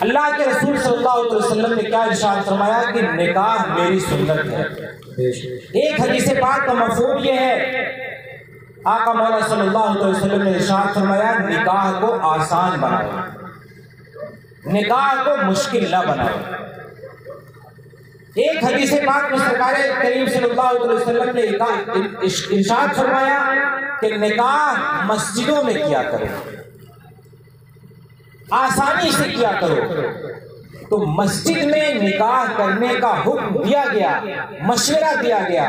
اللہ کے رسول صلی اللہ علیہ وسلم نے کیا ارشاد فرمایا کہ نکاح میری سنت ہے۔ ایک حدیث پاک کا مفہوم یہ ہے، آقا مولا صلی اللہ علیہ وسلم نے ارشاد فرمایا نکاح کو آسان بناؤ، نکاح کو مشکل نہ بناؤ۔ ایک حدیث پاک میں سرکار کریم صلی اللہ علیہ وسلم نے ارشاد فرمایا کہ نکاح مسجدوں میں کیا کرو، آسانی سے کیا کرو۔ تو مسجد میں نکاح کرنے کا حکم دیا گیا، مشورہ دیا گیا۔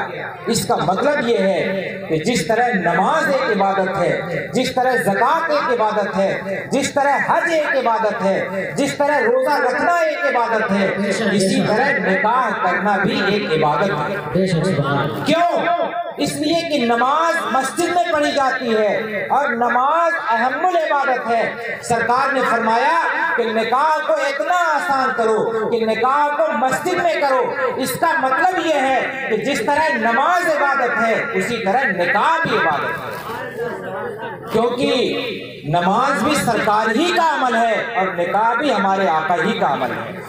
اس کا مطلب یہ ہے کہ جس طرح نماز ایک عبادت ہے، جس طرح زکوٰۃ ایک عبادت ہے، جس طرح حج ایک عبادت ہے، جس طرح روزہ رکھنا ایک عبادت ہے، اسی طرح نکاح کرنا بھی ایک عبادت ہے۔ کیوں؟ اس لیے کہ نماز مسجد میں پڑھی جاتی ہے اور نماز اہم العبادت ہے۔ سرکار نے فرمایا کہ نکاح کو اتنا آسان کرو کہ نکاح کو مسجد میں کرو۔ اس کا مطلب یہ ہے کہ جس طرح نماز عبادت ہے اسی طرح نکاح بھی عبادت ہے، کیونکہ نماز بھی سرکار ہی کا عمل ہے اور نکاح بھی ہمارے آقا ہی کا عمل ہے۔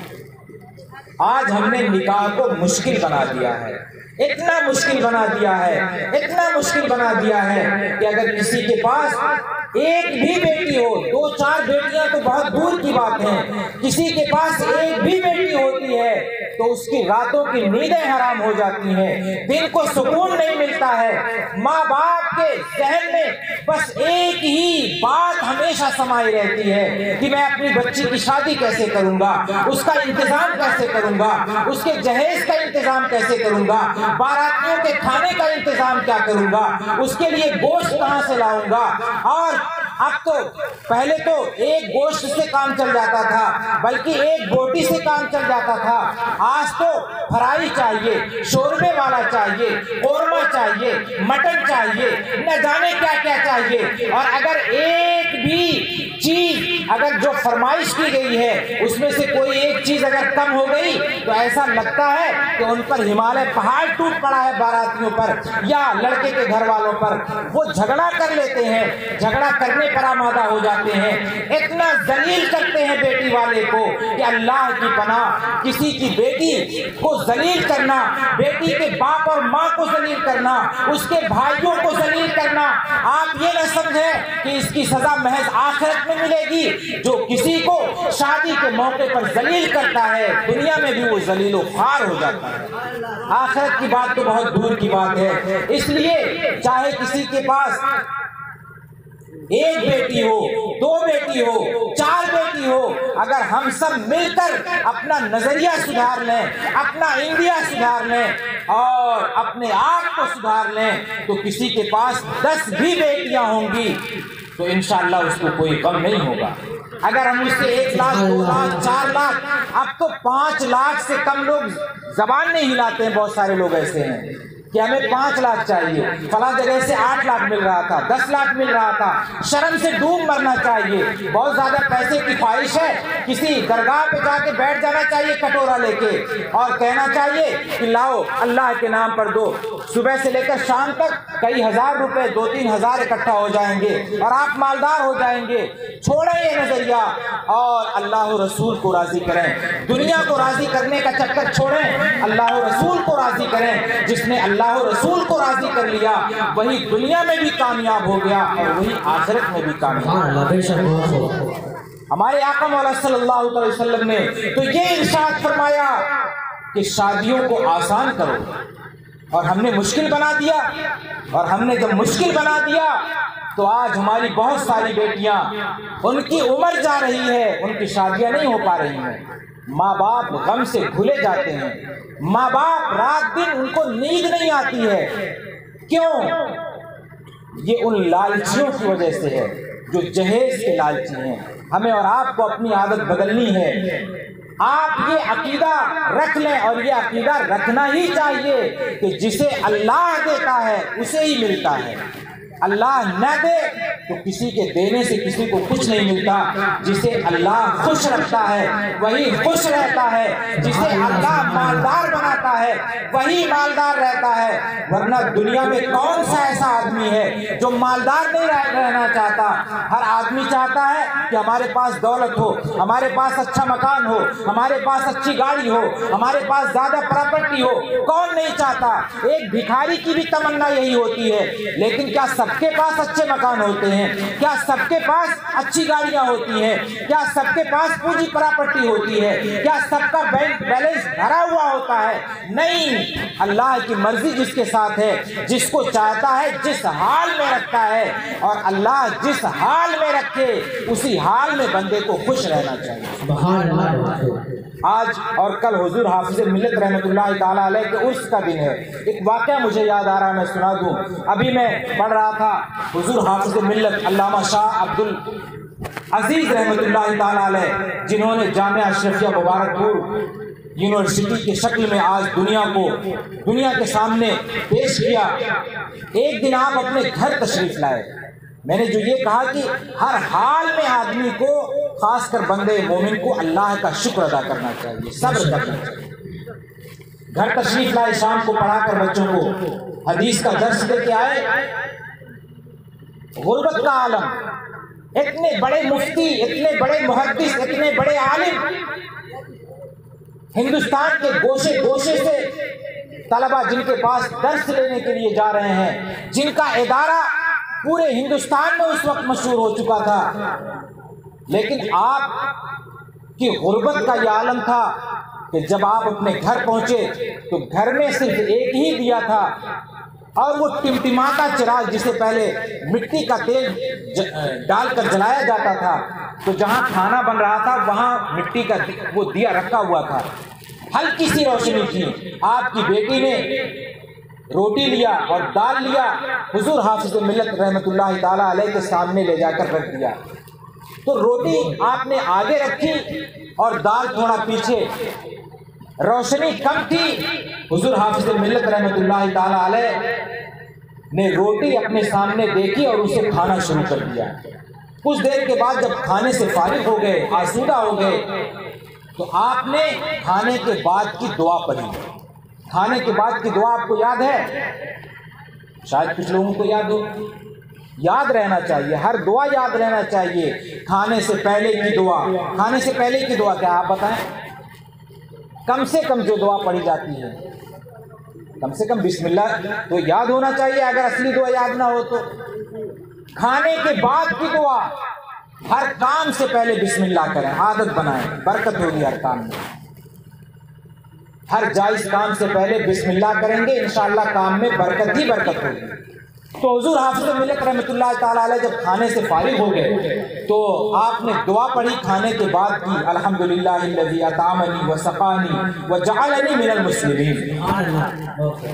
آج ہم نے نکاح کو مشکل بنا دیا ہے، اتنا مشکل بنا دیا ہے، اتنا مشکل بنا دیا ہے کہ اگر کسی کے پاس ایک بھی بیٹی ہو، 2-4 بیٹیاں تو بہت دور کی بات ہیں، کسی کے پاس ایک بھی بیٹی ہوتی ہے تو اس کی راتوں کی نیندیں حرام ہو جاتی ہیں، دل کو سکون نہیں ملتا ہے۔ ماں باپ کے ذہن میں بس ایک ہی بات ہمیشہ سمائی رہتی ہے کہ میں اپنی بچی کی شادی کیسے کروں گا، اس کا انتظام کیسے کروں گا، اس کے جہیز کا انتظام کیسے کروں گا، باراتیوں کے کھانے کا انتظام کیا کروں گا، اس کے لیے گوشت کہاں سے لاؤں گا۔ اور اب تو پہلے تو ایک گوشت سے کام چل جاتا تھا، بلکہ ایک بوٹی سے کام چل جاتا تھا، آج تو فرائی چاہیے، شوربے والا چاہیے، قورمہ چاہیے، مٹن چاہیے، نہ جانے کیا کیا چاہیے۔ اور اگر ایک بھی چیز اگر جو فرمائش کی گئی ہے اس میں سے کوئی ایک چیز اگر کم ہو گئی تو ایسا لگتا ہے کہ ان پر ہمالیہ پہاڑ ٹوٹ پڑا ہے، باراتیوں پر یا لڑکے کے گھر والوں پر۔ وہ جھگڑا کر لیتے ہیں، جھگڑا کرنے پر آمادہ ہو جاتے ہیں، اتنا ذلیل کرتے ہیں بیٹی والے کو کہ اللہ کی پناہ، کسی کی بیٹی کو ذلیل کرنا، بیٹی کے باپ اور ماں کو ذلیل کرنا، اس کے بھائیوں کو ذلیل کرنا، آپ یہ نہ سمجھیں کہ اس کی سزا محض آخرت میں ملے گی۔ جو کسی کو شادی کے موقع پر ذلیل کرتا ہے دنیا میں بھی وہ ذلیل و خوار ہو جاتا ہے، آخرت کی بات تو بہت دور کی بات ہے۔ اس لیے چاہے کسی کے پاس ایک بیٹی ہو، 2 بیٹی ہو، 4 بیٹی ہو، اگر ہم سب مل کر اپنا نظریہ سدھار لیں، اپنا انڈیا سدھار لیں اور اپنے آپ کو سدھار لیں تو کسی کے پاس 10 بھی بیٹیاں ہوں گی تو انشاءاللہ اس کو کوئی غم نہیں ہوگا۔ اگر ہم اس سے 1 لاکھ، 2 لاکھ، 4 لاکھ، اب تو 5 لاکھ سے کم لوگ زبان نہیں ہلاتے ہیں۔ بہت سارے لوگ ایسے ہیں کہ ہمیں 5 لاکھ چاہیے، فلاں جگہ سے 8 لاکھ مل رہا تھا، 10 لاکھ مل رہا تھا، شرم سے ڈوب مرنا چاہیے۔ بہت زیادہ پیسے کی خواہش ہے، کسی درگاہ پہ جا کے بیٹھ جانا چاہیے کٹورا لے کے اور کہنا چاہیے کہ لاؤ اللہ کے نام پر دو۔ صبح سے لے کر شام تک کئی ہزار روپے، 2-3 ہزار اکٹھا ہو جائیں گے اور آپ مالدار ہو جائیں گے۔ چھوڑیں یہ نظریہ اور اللہ و رسول کو راضی کریں، دنیا کو راضی کرنے کا چکر چھوڑیں، اللہ و رسول کو راضی کریں۔ جس نے اللہ و رسول کو راضی کر لیا وہی دنیا میں بھی کامیاب ہو گیا اور وہی آخرت میں بھی کامیاب ہو۔ ہمارے آقا مولا صلی اللہ علیہ وسلم نے تو یہ ارشاد فرمایا کہ شادیوں کو آسان کرو، اور ہم نے مشکل بنا دیا۔ اور ہم نے جب مشکل بنا دیا تو آج ہماری بہت ساری بیٹیاں، ان کی عمر جا رہی ہے، ان کی شادیاں نہیں ہو پا رہی ہیں، ماں باپ غم سے گھلے جاتے ہیں، ماں باپ رات دن ان کو نیند نہیں آتی ہے۔ کیوں؟ یہ ان لالچیوں کی وجہ سے ہے جو جہیز کے لالچی ہیں۔ ہمیں اور آپ کو اپنی عادت بدلنی ہے۔ آپ یہ عقیدہ رکھ لیں اور یہ عقیدہ رکھنا ہی چاہیے کہ جسے اللہ دیتا ہے اسے ہی ملتا ہے۔ اللہ نہ دے تو کسی کے دینے سے کسی کو کچھ نہیں ملتا. جسے اللہ خوش رکھتا ہے وہی خوش رہتا ہے. جسے اللہ مالدار بناتا ہے وہی مالدار رہتا ہے. ورنہ دنیا میں کون سا ایسا آدمی ہے جو مالدار نہیں رہنا چاہتا؟ ہر آدمی چاہتا ہے کہ ہمارے پاس دولت ہو, ہمارے پاس اچھا مکان ہو, ہمارے پاس اچھی گاڑی ہو, ہمارے پاس زیادہ پراپرٹی ہو. کون نہیں چاہتا؟ ایک بھکاری کی بھی تمنا یہی ہوتی ہے. لیکن کیا سب کے پاس اچھے مکان ہوتے ہیں؟ کیا سب کے پاس اچھی گاڑیاں ہوتی ہیں؟ کیا سب کے پاس پوری پراپرٹی ہوتی ہے؟ کیا سب کا بینک بیلنس بھرا ہوا ہوتا ہے؟ نہیں. اللہ کی مرضی جس کے ساتھ ہے, جس کو چاہتا ہے جس حال میں رکھتا ہے, اور اللہ جس حال میں رکھے اسی حال میں بندے کو خوش رہنا چاہیے. سبحان اللہ. آج اور کل حضور حافظ ملت رحمۃ اللہ تعالیٰ علیہ کے عرس کا دن ہے. ایک واقعہ مجھے یاد آ رہا ہے, میں سنا دوں. ابھی میں پڑھ رہا تھا حضور حافظ ملت علامہ شاہ عبد العزیز رحمۃ اللہ تعالیٰ علیہ, جنہوں نے جامعہ اشرفیہ مبارک پور یونیورسٹی کی شکل میں آج دنیا کے سامنے پیش کیا. ایک دن آپ اپنے گھر تشریف لائے. میں نے جو یہ کہا کہ ہر حال میں آدمی کو, خاص کر بندے مومن کو, اللہ کا شکر ادا کرنا چاہیے, صبر کرنا چاہیے. گھر تشریف لائے, شام کو پڑھا کر بچوں کو حدیث کا درس دے کے آئے. غربت کا عالم, اتنے بڑے مفتی, اتنے بڑے محدث, اتنے بڑے عالم ہندوستان کے گوشے گوشے سے طلبہ جن کے پاس درس لینے کے لیے جا رہے ہیں, جن کا ادارہ پورے ہندوستان میں اس وقت مشہور ہو چکا تھا. لیکن آپ کی غربت کا یہ عالم تھا کہ جب آپ اپنے گھر پہنچے تو گھر میں صرف ایک ہی دیا تھا, اور وہ ٹمٹماتا چراغ جسے پہلے مٹی کا تیل ڈال کر جلایا جاتا تھا. تو جہاں کھانا بن رہا تھا وہاں مٹی کا وہ دیا رکھا ہوا تھا, ہلکی سی روشنی تھی. آپ کی بیٹی نے روٹی لیا اور دال لیا, حضور حافظ ملت رحمۃ اللہ تعالیٰ علیہ کے سامنے لے جا کر رکھ دیا. تو روٹی آپ نے آگے رکھی اور دال تھوڑا پیچھے. روشنی کم تھی. حضور حافظ ملت رحمۃ اللہ تعالیٰ علیہ نے روٹی اپنے سامنے دیکھی اور اسے کھانا شروع کر دیا. کچھ دیر کے بعد جب کھانے سے فارغ ہو گئے, آسودہ ہو گئے, تو آپ نے کھانے کے بعد کی دعا پڑھی. کھانے کے بعد کی دعا آپ کو یاد ہے؟ شاید کچھ لوگوں کو یاد ہو. یاد رہنا چاہیے, ہر دعا یاد رہنا چاہیے. کھانے سے پہلے کی دعا, کھانے سے پہلے کی دعا کیا آپ بتائیں؟ کم سے کم جو دعا پڑھی جاتی ہے, کم سے کم بسم اللہ تو یاد ہونا چاہیے, اگر اصلی دعا یاد نہ ہو تو. کھانے کے بعد کی دعا, ہر کام سے پہلے بسم اللہ کریں, عادت بنائیں, برکت ہوگی ہر کام میں. ہر جائز کام سے پہلے بسم اللہ کریں گے, انشاءاللہ کام میں برکت ہی برکت ہوگی. تو حضور حافظ ملت رحمۃ اللہ تعالیٰ علیہ جب کھانے سے فارغ ہو گئے تو آپ نے دعا پڑھی کھانے کے بعد کی, الحمدللہ الذی اطعمنی وسقانی وجعلنی من المسلمین.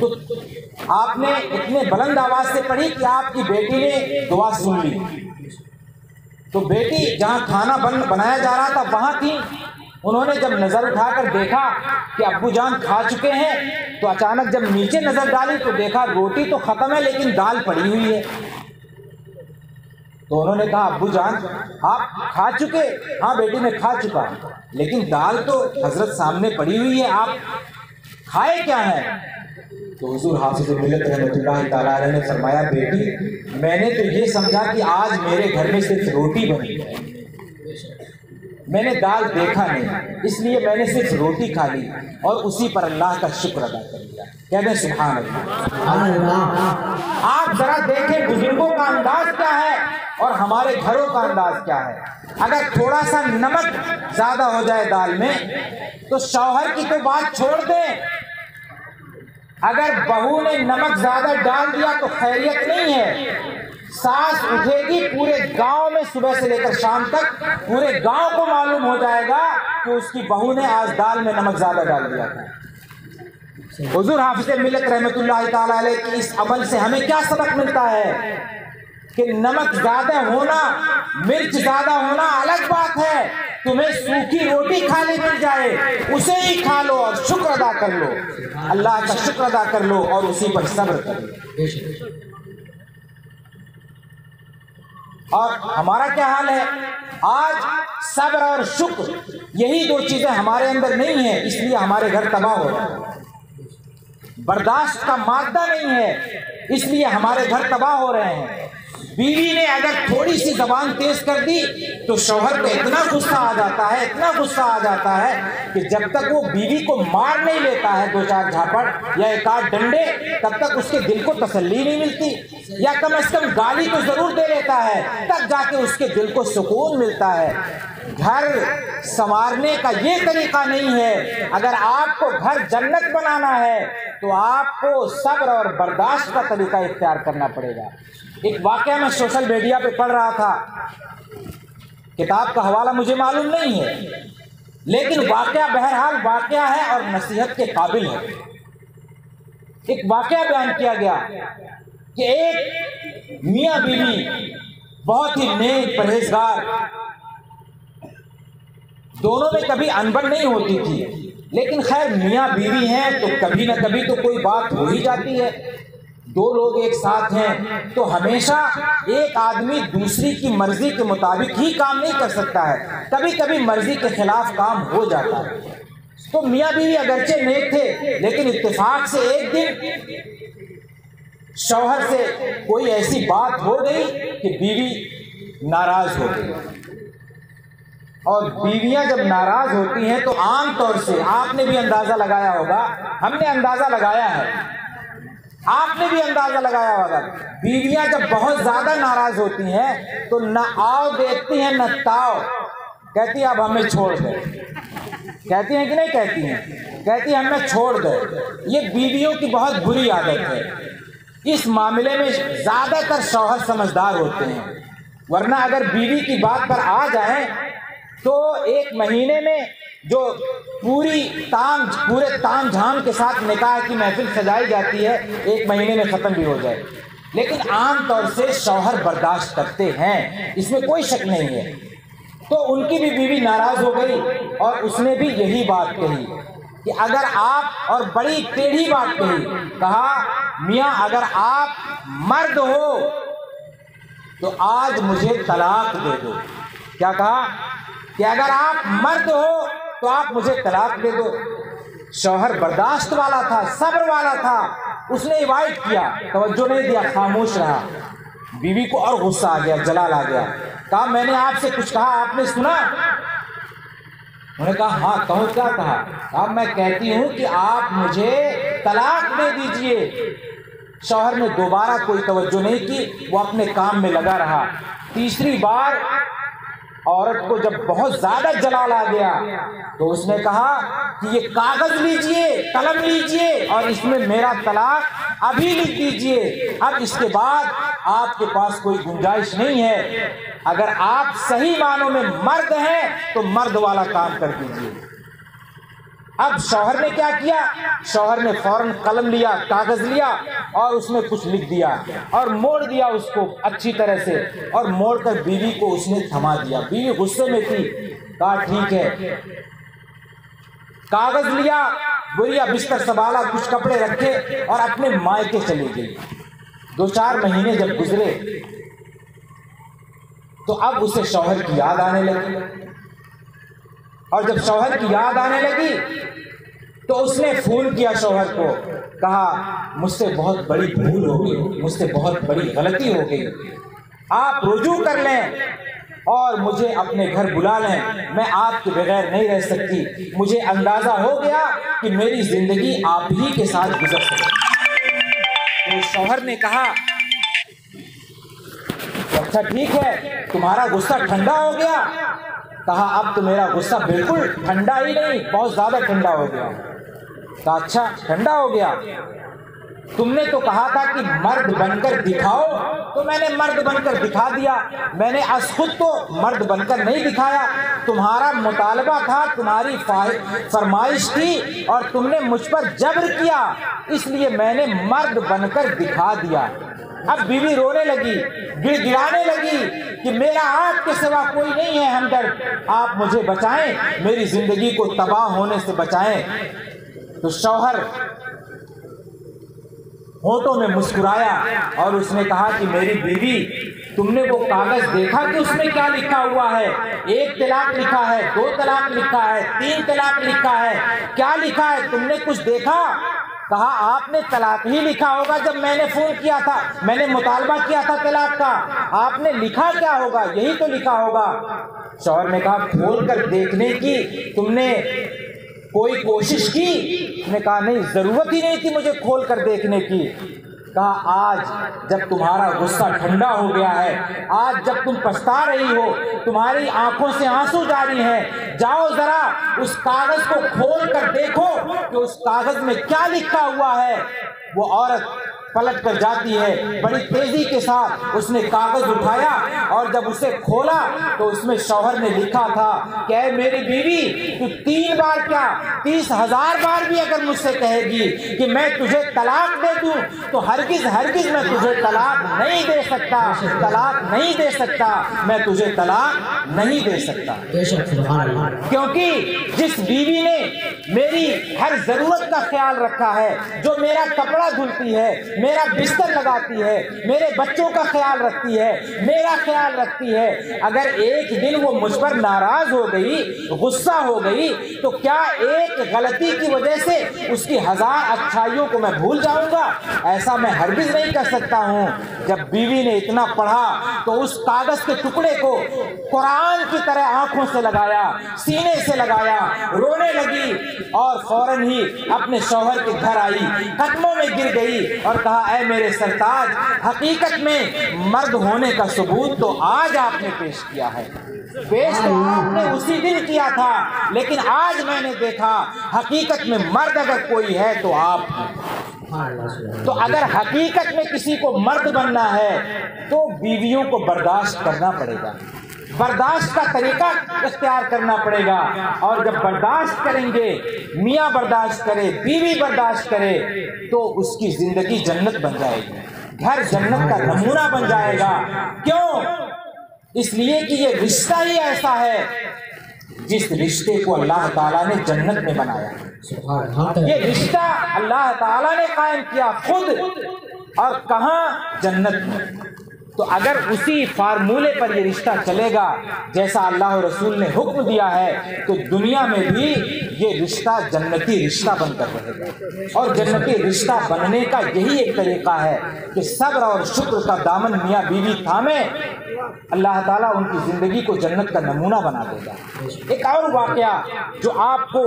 تو آپ نے اتنے بلند آواز سے پڑھی کہ آپ کی بیٹی نے دعا سن لی. تو بیٹی جہاں کھانا بنایا جا رہا تھا وہاں تھی. انہوں نے جب نظر اٹھا کر دیکھا کہ ابو جان کھا چکے ہیں, تو اچانک جب نیچے نظر ڈالی تو دیکھا روٹی تو ختم ہے لیکن دال پڑی ہوئی ہے. تو انہوں نے کہا ابو جان آپ کھا چکے؟ ہاں بیٹی میں کھا چکا, لیکن دال تو حضرت سامنے پڑی ہوئی ہے, آپ کھائے کیا ہے؟ تو حضور حافظ ملت رحمۃ اللہ تعالیٰ علیہ نے فرمایا, بیٹی میں نے تو یہ سمجھا کہ آج میرے گھر میں صرف روٹی بنی ہے, میں نے دال دیکھا نہیں, اس لیے میں نے صرف روٹی کھا لی اور اسی پر اللہ کا شکر ادا کر دیا. کہتے ہیں سبحان اللہ. آپ ذرا دیکھیں بزرگوں کا انداز کیا ہے اور ہمارے گھروں کا انداز کیا ہے. اگر تھوڑا سا نمک زیادہ ہو جائے دال میں تو شوہر کی تو بات چھوڑ دیں, اگر بہو نے نمک زیادہ ڈال دیا تو خیریت نہیں ہے. سانس اٹھے گی پورے گاؤں میں, صبح سے لے کر شام تک پورے گاؤں کو معلوم ہو جائے گا کہ اس کی بہو نے آج دال میں نمک زیادہ ڈال دیا تھا. حضور حافظ ملت رحمۃ اللہ تعالیٰ علیہ کی اس عمل سے ہمیں کیا سبق ملتا ہے کہ نمک زیادہ ہونا, مرچ زیادہ ہونا الگ بات ہے. تمہیں سوکھی روٹی کھانے مل جائے اسے ہی کھا لو اور شکر ادا کر لو, اللہ کا شکر ادا کر لو اور اسی پر صبر کر لو. اور ہمارا کیا حال ہے؟ آج صبر اور شکر یہی دو چیزیں ہمارے اندر نہیں ہیں، اس لیے ہمارے گھر تباہ ہو رہے ہیں۔ برداشت کا مادہ نہیں ہے، اس لیے ہمارے گھر تباہ ہو رہے ہیں۔ بیوی نے اگر تھوڑی سی زبان تیز کر دی تو شوہر کو اتنا غصہ آ جاتا ہے، اتنا غصہ آ جاتا ہے کہ جب تک وہ بیوی کو مار نہیں لیتا ہے 2-4 جھاپڑ یا 1-8 ڈنڈے، تب تک اس کے دل کو تسلی نہیں ملتی، یا کم از کم گالی تو ضرور دے لیتا ہے، تب جا کے اس کے دل کو سکون ملتا ہے۔ گھر سنوارنے کا یہ طریقہ نہیں ہے۔ اگر آپ کو گھر جنت بنانا ہے تو آپ کو صبر اور برداشت کا طریقہ اختیار کرنا پڑے گا۔ ایک واقعہ میں سوشل میڈیا پہ پڑھ رہا تھا، کتاب کا حوالہ مجھے معلوم نہیں ہے، لیکن واقعہ بہرحال واقعہ ہے اور نصیحت کے قابل ہے۔ ایک واقعہ بیان کیا گیا کہ ایک میاں بیوی بہت ہی نیک پرہیزگار، دونوں میں کبھی انبن نہیں ہوتی تھی، لیکن خیر میاں بیوی ہیں تو کبھی نہ کبھی تو کوئی بات ہو ہی جاتی ہے۔ دو لوگ ایک ساتھ ہیں تو ہمیشہ ایک آدمی دوسری کی مرضی کے مطابق ہی کام نہیں کر سکتا ہے، کبھی کبھی مرضی کے خلاف کام ہو جاتا ہے۔ تو میاں بیوی اگرچہ نیک تھے، لیکن اتفاق سے ایک دن شوہر سے کوئی ایسی بات ہو گئی کہ بیوی ناراض ہو گئی۔ اور بیویاں جب ناراض ہوتی ہیں تو عام طور سے آپ نے بھی اندازہ لگایا ہوگا، ہم نے اندازہ لگایا ہے، آپ نے بھی اندازہ لگایا ہوگا، بیویاں جب بہت زیادہ ناراض ہوتی ہیں تو نہ آؤ دیکھتی ہیں نہ تاؤ، کہتی ہیں اب ہمیں چھوڑ دے، کہتی ہیں کہ نہیں کہتی ہیں؟ کہتی ہیں ہمیں چھوڑ دے۔ یہ بیویوں کی بہت بری عادت ہے۔ اس معاملے میں زیادہ تر شوہر سمجھدار ہوتے ہیں، ورنہ اگر بیوی کی بات پر آ جائیں تو ایک مہینے میں جو پورے تام جھام کے ساتھ نکاح کی محفل سجائی جاتی ہے، ایک مہینے میں ختم بھی ہو جائے، لیکن عام طور سے شوہر برداشت کرتے ہیں، اس میں کوئی شک نہیں ہے۔ تو ان کی بھی بیوی ناراض ہو گئی اور اس نے بھی یہی بات کہی کہ اگر آپ، اور بڑی ٹیڑھی بات کہی، کہا میاں اگر آپ مرد ہو تو آج مجھے طلاق دے دو۔ کیا کہا؟ کہ اگر آپ مرد ہو تو آپ مجھے طلاق دے دو۔ شوہر برداشت والا تھا، صبر والا تھا، اس نے ایوائڈ کیا، توجہ نہیں دیا، خاموش رہا۔ بیوی کو اور غصہ آ گیا، جلال آ گیا، کہا میں نے آپ سے کچھ کہا، آپ نے سنا؟ انہوں نے کہا ہاں کہو، کیا کہا؟ اب میں کہتی ہوں کہ آپ مجھے طلاق دے دیجئے۔ شوہر نے دوبارہ کوئی توجہ نہیں کی، وہ اپنے کام میں لگا رہا۔ تیسری بار عورت کو جب بہت زیادہ جلال آ گیا تو اس نے کہا کہ یہ کاغذ لیجئے، قلم لیجئے اور اس میں میرا طلاق ابھی لکھ دیجئے، اب اس کے بعد آپ کے پاس کوئی گنجائش نہیں ہے۔ اگر آپ صحیح معنوں میں مرد ہیں تو مرد والا کام کر دیجئے۔ اب شوہر نے کیا کیا؟ شوہر نے فوراً قلم لیا، کاغذ لیا اور اس میں کچھ لکھ دیا اور موڑ دیا اس کو اچھی طرح سے، اور موڑ کر بیوی کو اس نے تھما دیا۔ بیوی غصے میں تھی، کہا ٹھیک ہے، کاغذ لیا، بوریا بستر سنبھالا، کچھ کپڑے رکھے اور اپنے مائکے چلی گئی۔ 2-4 مہینے جب گزرے تو اب اسے شوہر کی یاد آنے لگی، اور جب شوہر کی یاد آنے لگی تو اس نے فون کیا شوہر کو، کہا مجھ سے بہت بڑی بھول ہو گئی، مجھ سے بہت بڑی غلطی ہو گئی، آپ رجوع کر لیں اور مجھے اپنے گھر بلا لیں، میں آپ کے بغیر نہیں رہ سکتی، مجھے اندازہ ہو گیا کہ میری زندگی آپ ہی کے ساتھ گزر سکے۔ تو شوہر نے کہا اچھا ٹھیک ہے، تمہارا غصہ ٹھنڈا ہو گیا؟ کہا اب تو میرا غصہ بالکل ٹھنڈا ہی نہیں، بہت زیادہ ٹھنڈا ہو گیا۔ کہا اچھا ٹھنڈا ہو گیا، تم نے تو کہا تھا کہ مرد بن کر دکھاؤ، تو میں نے مرد بن کر دکھا دیا، میں نے از خود تو مرد بن کر نہیں دکھایا، تمہارا مطالبہ تھا، تمہاری فرمائش تھی اور تم نے مجھ پر جبر کیا، اس لیے میں نے مرد بن کر دکھا دیا۔ اب بیوی رونے لگی، گڑ گڑانے لگی کہ میرا آپ کے سوا کوئی نہیں ہے ہمدرد، آپ مجھے بچائیں، میری زندگی کو تباہ ہونے سے بچائیں۔ تو شوہر ہونٹوں میں مسکرایا اور اس نے کہا کہ میری بیوی تم نے وہ کاغذ دیکھا کہ اس میں کیا لکھا ہوا ہے؟ 1 طلاق لکھا ہے، 2 طلاق لکھا ہے، 3 طلاق لکھا ہے، کیا لکھا ہے؟ تم نے کچھ دیکھا؟ کہا آپ نے طلاق ہی لکھا ہوگا جب میں نے فون کیا تھا، میں نے مطالبہ کیا تھا طلاق کا، آپ نے لکھا کیا ہوگا؟ یہی تو لکھا ہوگا۔ شوہر نے کہا کھول کر دیکھنے کی تم نے کوئی کوشش کی؟ نے کہا نہیں، ضرورت ہی نہیں تھی مجھے کھول کر دیکھنے کی۔ کہا آج جب تمہارا غصہ ٹھنڈا ہو گیا ہے، آج جب تم پچھتا رہی ہو، تمہاری آنکھوں سے آنسو جاری ہیں، جاؤ ذرا اس کاغذ کو کھول کر دیکھو کہ اس کاغذ میں کیا لکھا ہوا ہے۔ وہ عورت پلٹ کر جاتی ہے، بڑی تیزی کے ساتھ اس نے کاغذ اٹھایا اور جب اسے کھولا تو اس میں شوہر نے لکھا تھا کہ اے میری بیوی، تو 3 بار کیا 30,000 بار بھی اگر مجھ سے کہے گی کہ میں تجھے طلاق دے دوں تو ہرگز ہرگز میں تجھے طلاق نہیں دے سکتا، طلاق نہیں دے سکتا، میں تجھے طلاق نہیں دے سکتا۔ کیونکہ جس بیوی نے میری ہر ضرورت کا خیال رکھا ہے، جو میرا کپڑا دھلتی ہے، میرا بستر لگاتی ہے، میرے بچوں کا خیال رکھتی ہے، میرا خیال رکھتی ہے، اگر ایک دن وہ مجھ پر ناراض ہو گئی، غصہ ہو گئی، تو کیا ایک غلطی کی وجہ سے اس کی 1000 اچھائیوں کو میں بھول جاؤں گا؟ ایسا میں ہرگز نہیں کر سکتا ہوں۔ جب بیوی نے اتنا پڑھا تو اس کاغذ کے ٹکڑے کو قرآن کی طرح آنکھوں سے لگایا، سینے سے لگایا، رونے لگی اور فوراً ہی اپنے شوہر کے گھر آئی، قدموں میں گر گئی اور کہا اے میرے سرتاج، حقیقت میں مرد ہونے کا ثبوت تو آج آپ نے پیش کیا ہے، پیش تو آپ نے اسی دن کیا تھا، لیکن آج میں نے دیکھا حقیقت میں مرد اگر کوئی ہے تو آپ ہیں۔ تو اگر حقیقت میں کسی کو مرد بننا ہے تو بیویوں کو برداشت کرنا پڑے گا، برداشت کا طریقہ اختیار کرنا پڑے گا، اور جب برداشت کریں گے، میاں برداشت کرے، بیوی برداشت کرے، تو اس کی زندگی جنت بن جائے گی، گھر جنت کا نمونہ بن جائے گا۔ کیوں؟ اس لیے کہ یہ رشتہ ہی ایسا ہے جس رشتے کو اللہ تعالیٰ نے جنت میں بنایا، یہ رشتہ اللہ تعالیٰ نے قائم کیا خود، اور کہاں؟ جنت میں۔ تو اگر اسی فارمولے پر یہ رشتہ چلے گا جیسا اللہ و رسول نے حکم دیا ہے، تو دنیا میں بھی یہ رشتہ جنتی رشتہ بن کر رہے گا۔ اور جنتی رشتہ بننے کا یہی ایک طریقہ ہے کہ صبر اور شکر کا دامن میاں بیوی تھامے، اللہ تعالیٰ ان کی زندگی کو جنت کا نمونہ بنا دے گا۔ ایک اور واقعہ جو آپ کو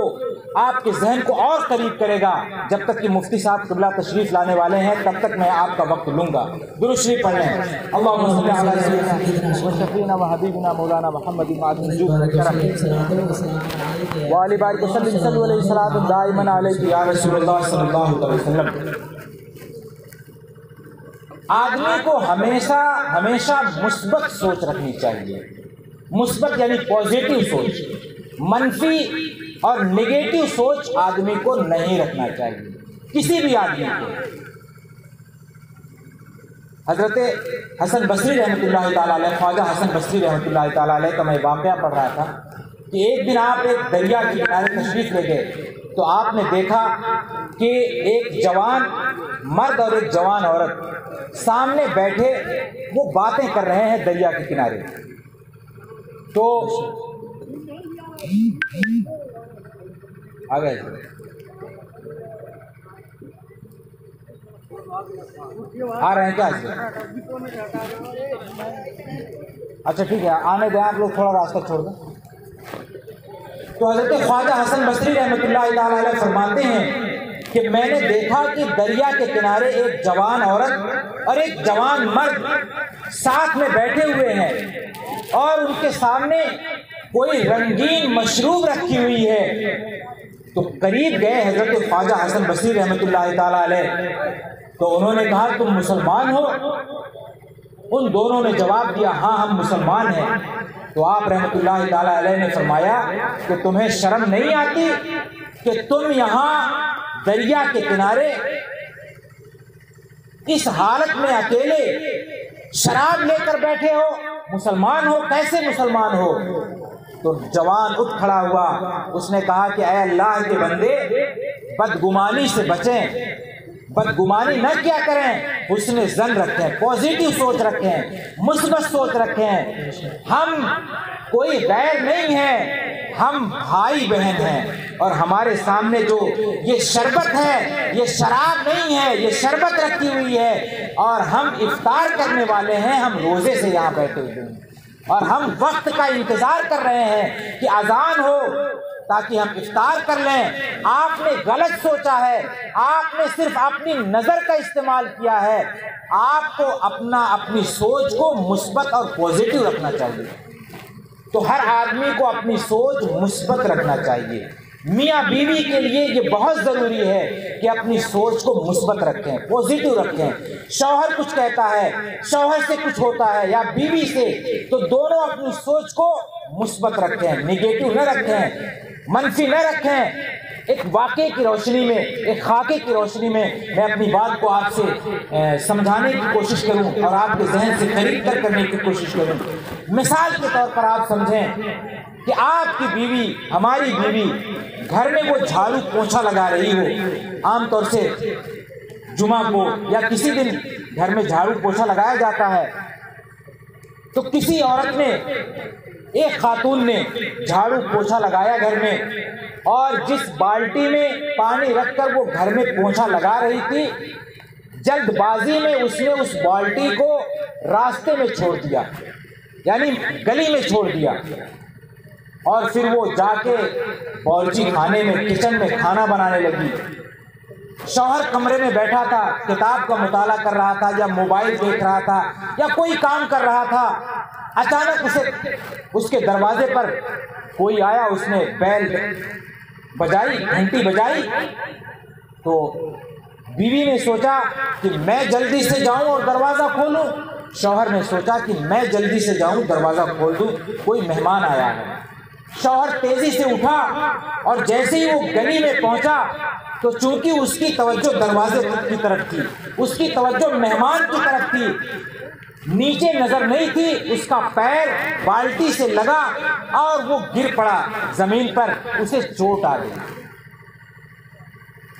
آپ کے ذہن کو اور قریب کرے گا، جب تک کہ مفتی صاحب قبلہ تشریف لانے والے ہیں تب تک میں آپ کا وقت لوں گا۔ درود شریف پڑھ لیں۔ اللہم صلی علی سیدنا و شفیعنا و حبیبنا مولانا محمد وعلی بارک وسلم صلی علیہ الصلاۃ دائما علیہ یا رسول اللہ صلی اللہ علیہ وسلم۔ آدمی کو ہمیشہ مثبت سوچ رکھنی چاہیے، مثبت یعنی پازیٹیو سوچ، منفی اور نگیٹو سوچ آدمی کو نہیں رکھنا چاہیے، کسی بھی آدمی کو۔ حضرت حسن بصری رحمۃ اللہ تعالیٰ علیہ، خواجہ حسن بصری رحمۃ اللہ تعالیٰ علیہ کا میں واقعہ پڑھ رہا تھا کہ ایک دن آپ ایک دریا کے کنارے تشریف لے گئے تو آپ نے دیکھا کہ ایک جوان مرد اور ایک جوان عورت سامنے بیٹھے وہ باتیں کر رہے ہیں دریا کے کنارے۔ تو آ گئے آ رہے ہیں کیا؟ اچھا ٹھیک ہے، آنے دیں، آپ لوگ تھوڑا راستہ چھوڑ دیں۔ تو حضرت خواجہ حسن بصری رحمۃ اللہ تعالیٰ علیہ فرماتے ہیں کہ میں نے دیکھا کہ دریا کے کنارے ایک جوان عورت اور ایک جوان مرد ساتھ میں بیٹھے ہوئے ہیں اور ان کے سامنے کوئی رنگین مشروب رکھی ہوئی ہے۔ تو قریب گئے حضرت خواجہ حسن بصری رحمۃ اللہ تعالیٰ علیہ، تو انہوں نے کہا تم مسلمان ہو؟ ان دونوں نے جواب دیا ہاں ہم مسلمان ہیں۔ تو آپ رحمۃ اللہ تعالیٰ علیہ نے فرمایا کہ تمہیں شرم نہیں آتی کہ تم یہاں دریا کے کنارے اس حالت میں اکیلے شراب لے کر بیٹھے ہو؟ مسلمان ہو، کیسے مسلمان ہو؟ تو جوان اٹھ کھڑا ہوا، اس نے کہا کہ اے اللہ کے بندے، بدگمانی سے بچیں، بدگمانی نہ کیا کریں، حسن ظن رکھیں، پازیٹیو سوچ رکھیں، مثبت سوچ رکھیں. ہم کوئی غیر نہیں ہے، ہم بھائی بہن ہیں، اور ہمارے سامنے جو یہ شربت ہے یہ شراب نہیں ہے، یہ شربت رکھی ہوئی ہے، اور ہم افطار کرنے والے ہیں. ہم روزے سے یہاں بیٹھے ہوئے ہیں اور ہم وقت کا انتظار کر رہے ہیں کہ اذان ہو تاکہ ہم افطار کر لیں. آپ نے غلط سوچا ہے، آپ نے صرف اپنی نظر کا استعمال کیا ہے. آپ کو اپنی سوچ کو مثبت اور پازیٹیو رکھنا چاہیے. تو ہر آدمی کو اپنی سوچ مثبت رکھنا چاہیے. میاں بیوی کے لیے یہ بہت ضروری ہے کہ اپنی سوچ کو مثبت رکھیں، پازیٹیو رکھیں. شوہر کچھ کہتا ہے، شوہر سے کچھ ہوتا ہے یا بیوی سے، تو دونوں اپنی سوچ کو مثبت رکھیں، نگیٹو نہ رکھیں، منفی نہ رکھیں. ایک واقعے کی روشنی میں، ایک خاکے کی روشنی میں اپنی بات کو آپ سے سمجھانے کی کوشش کروں اور آپ کے ذہن سے خرید کر کرنے کی کوشش کروں. مثال کے طور پر آپ سمجھیں کہ آپ کی بیوی، ہماری بیوی گھر میں وہ جھاڑو پوچھا لگا رہی ہو. عام طور سے جمعہ کو یا کسی دن گھر میں جھاڑو پوچھا لگایا جاتا ہے، تو کسی عورت نے، ایک خاتون نے جھاڑو پوچھا لگایا گھر میں، اور جس بالٹی میں پانی رکھ کر وہ گھر میں پوچھا لگا رہی تھی، جلد بازی میں اس نے اس بالٹی کو راستے میں چھوڑ دیا، یعنی گلی میں چھوڑ دیا. اور پھر وہ جا کے باورچی خانے میں، کچن میں کھانا بنانے لگی. شوہر کمرے میں بیٹھا تھا، کتاب کا مطالعہ کر رہا تھا یا موبائل دیکھ رہا تھا یا کوئی کام کر رہا تھا. اچانک اس کے دروازے پر کوئی آیا، اس نے بیل بجائی، گھنٹی بجائی. تو بیوی نے سوچا کہ میں جلدی سے جاؤں اور دروازہ کھولوں. شوہر نے سوچا کہ میں جلدی سے جاؤں، دروازہ کھول دوں، کوئی مہمان آیا ہے. شوہر تیزی سے اٹھا اور جیسے ہی وہ گلی میں پہنچا تو چونکہ اس کی توجہ دروازے کی طرف تھی، اس کی توجہ مہمان کی طرف تھی، نیچے نظر نہیں تھی. اس کا پیر بالٹی سے لگا اور وہ گر پڑا زمین پر، اسے چوٹ آ گئی.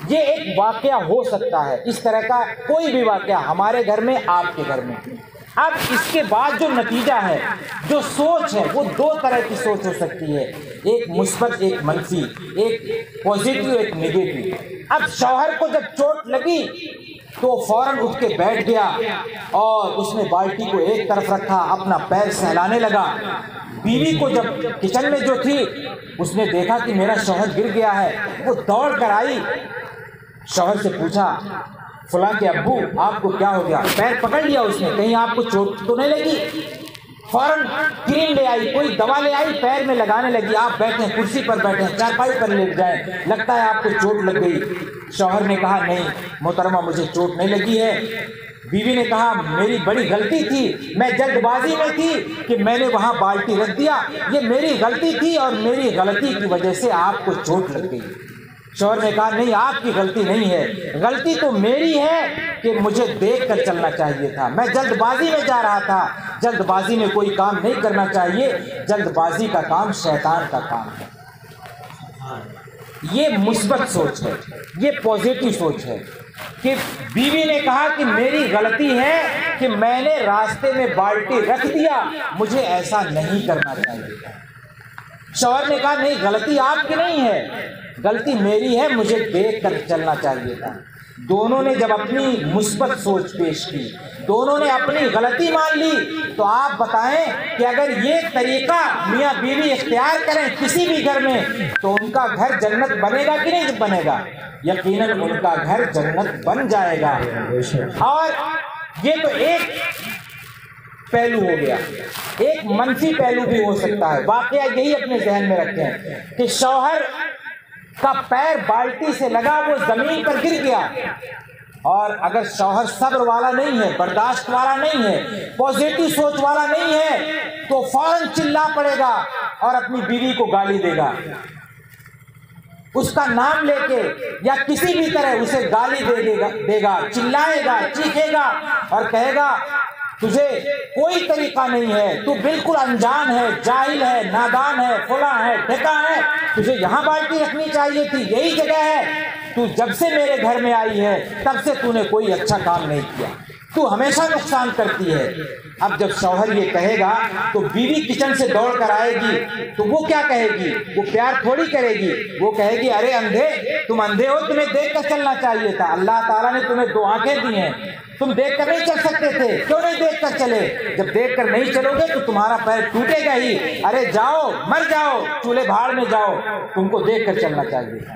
یہ ایک واقعہ ہو سکتا ہے، اس طرح کا کوئی بھی واقعہ ہمارے گھر میں، آپ کے گھر میں. اب اس کے بعد جو نتیجہ ہے، جو سوچ ہے، وہ دو طرح کی سوچ ہو سکتی ہے، ایک مثبت ایک منفی، ایک پازیٹیو ایک نگیٹو. اب شوہر کو جب چوٹ لگی تو فوراً اٹھ کے بیٹھ گیا اور اس نے بالٹی کو ایک طرف رکھا، اپنا پیر سہلانے لگا. بیوی کو جب کچن میں جو تھی، اس نے دیکھا کہ میرا شوہر گر گیا ہے، وہ دوڑ کر آئی. شوہر سے پوچھا، فلاں کے ابو آپ کو کیا ہو گیا؟ پیر پکڑ لیا اس نے، کہیں آپ کو چوٹ تو نہیں لگی؟ فوراً کریم لے آئی، کوئی دوا لے آئی، پیر میں لگانے لگی. آپ بیٹھیں، کرسی پر بیٹھیں، چارپائی پر لیٹ جائیں، لگتا ہے آپ کو چوٹ لگ گئی. شوہر نے کہا نہیں محترمہ، مجھے چوٹ نہیں لگی ہے. بیوی نے کہا میری بڑی غلطی تھی، میں جلد بازی میں تھی کہ میں نے وہاں بالٹی رکھ دیا، یہ میری غلطی تھی اور میری غلطی کی وجہ سے آپ کو چوٹ لگ گئی. شوہر نے کہا نہیں، آپ کی غلطی نہیں ہے، غلطی تو میری ہے کہ مجھے دیکھ کر چلنا چاہیے تھا، میں جلد بازی میں جا رہا تھا. جلد بازی میں کوئی کام نہیں کرنا چاہیے، جلد بازی کا کام شیطان کا کام ہے. یہ مثبت سوچ ہے، یہ پازیٹیو سوچ ہے کہ بیوی نے کہا کہ میری غلطی ہے کہ میں نے راستے میں بالٹی رکھ دیا، مجھے ایسا نہیں کرنا چاہیے. شوہر نے کہا نہیں، غلطی آپ کی نہیں ہے، غلطی میری ہے، مجھے دیکھ کر چلنا چاہیے تھا. دونوں نے جب اپنی مثبت سوچ پیش کی، دونوں نے اپنی غلطی مان لی، تو آپ بتائیں کہ اگر یہ طریقہ میاں بیوی اختیار کریں کسی بھی گھر میں تو ان کا گھر جنت بنے گا کہ نہیں بنے گا؟ یقیناً ان کا گھر جنت بن جائے گا. اور یہ تو ایک پہلو ہو گیا. ایک منفی پہلو بھی ہو سکتا ہے. واقعہ یہی اپنے ذہن میں رکھیں کہ شوہر کا پیر بالٹی سے لگا، وہ زمین پر گر گیا، اور اگر شوہر صبر والا نہیں ہے، برداشت والا نہیں ہے، پازیٹیو سوچ والا نہیں ہے، تو فوراً چلا پڑے گا اور اپنی بیوی کو گالی دے گا، اس کا نام لے کے یا کسی بھی طرح اسے گالی دے گا، چلائے گا، چیخے گا اور کہے گا تجھے کوئی طریقہ نہیں ہے، تو بالکل انجان ہے، جاہل ہے، نادان ہے، فلاں ہے، ٹھیکا ہے، تجھے یہاں بالٹی رکھنی چاہیے تھی، یہی جگہ ہے، تو جب سے میرے گھر میں آئی ہے تب سے تو نے کوئی اچھا کام نہیں کیا. تو ہمیشہ نقصان کرتی ہے۔ اب جب شوہر یہ کہے گا تو بیوی کچن سے دوڑ کر آئے گی تو وہ کیا کہے گی؟ وہ پیار تھوڑی کرے گی، وہ کہے گی ارے اندھے، تم اندھے ہو، تمہیں دیکھ کر چلنا چاہیے تھا، اللہ تعالیٰ نے تمہیں 2 آنکھیں دی ہیں، تم دیکھ کر نہیں چل سکتے تھے، کیوں نہیں دیکھ کر چلے؟ جب دیکھ کر نہیں چلو گے تو تمہارا پیر ٹوٹے گا ہی، ارے جاؤ، مر جاؤ، چولہے بھاڑ میں جاؤ، تم کو دیکھ کر چلنا چاہیے تھا۔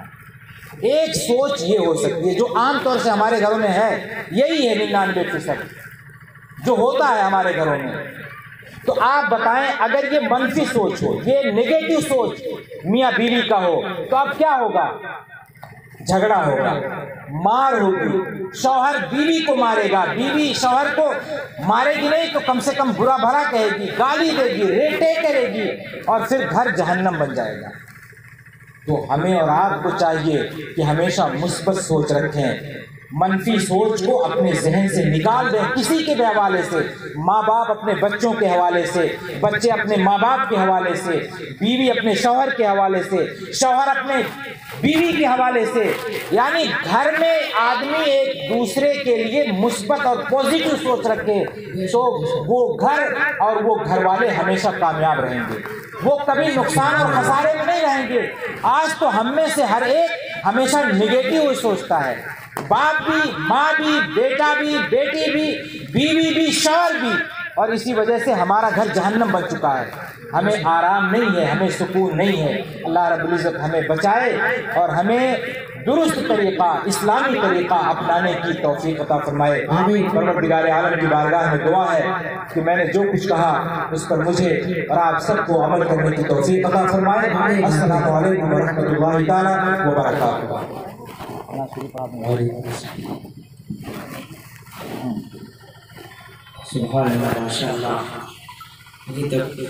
ایک سوچ یہ ہو سکتی ہے جو عام طور سے ہمارے گھروں میں ہے، یہی ہے 99% جو ہوتا ہے ہمارے گھروں میں۔ تو آپ بتائیں اگر یہ منفی سوچ ہو، یہ نیگیٹو سوچ میاں بیوی کا ہو تو اب کیا ہوگا؟ جھگڑا ہوگا، مار ہوگی، شوہر بیوی کو مارے گا، بیوی شوہر کو مارے گی نہیں تو کم سے کم برا بھلا کہے گی، گالی دے گی، ریٹے کرے گی، اور پھر گھر جہنم بن جائے گا۔ تو ہمیں اور آپ کو چاہیے کہ ہمیشہ مثبت سوچ رکھیں، منفی سوچ کو اپنے ذہن سے نکال دیں، کسی کے بھی حوالے سے، ماں باپ اپنے بچوں کے حوالے سے، بچے اپنے ماں باپ کے حوالے سے، بیوی اپنے شوہر کے حوالے سے، شوہر اپنے بیوی کے حوالے سے، یعنی گھر میں آدمی ایک دوسرے کے لیے مثبت اور پازیٹیو سوچ رکھے تو وہ گھر اور وہ گھر والے ہمیشہ کامیاب رہیں گے، وہ کبھی نقصان اور خسارے میں نہیں رہیں گے۔ آج تو ہم میں سے ہر ایک ہمیشہ نگیٹو سوچتا ہے، باپ بھی، ماں بھی، بیٹا بھی، بیٹی بھی، بیوی بھی، شوہر بھی، اور اسی وجہ سے ہمارا گھر جہنم بن چکا ہے، ہمیں آرام نہیں ہے، ہمیں سکون نہیں ہے۔ اللہ رب العزت ہمیں بچائے اور ہمیں درست طریقہ، اسلامی طریقہ اپنانے کی توفیق عطا فرمائے۔ پروردگار عالم کی بارگاہ میں دعا ہے کہ میں نے جو کچھ کہا اس پر مجھے اور آپ سب کو عمل کرنے کی توفیق عطا فرمائے۔ السلام علیکم ورحمۃ اللہ تعالی وبرکاتہ۔ سبحان اللہ، ماشاء اللہ۔ ابھی تک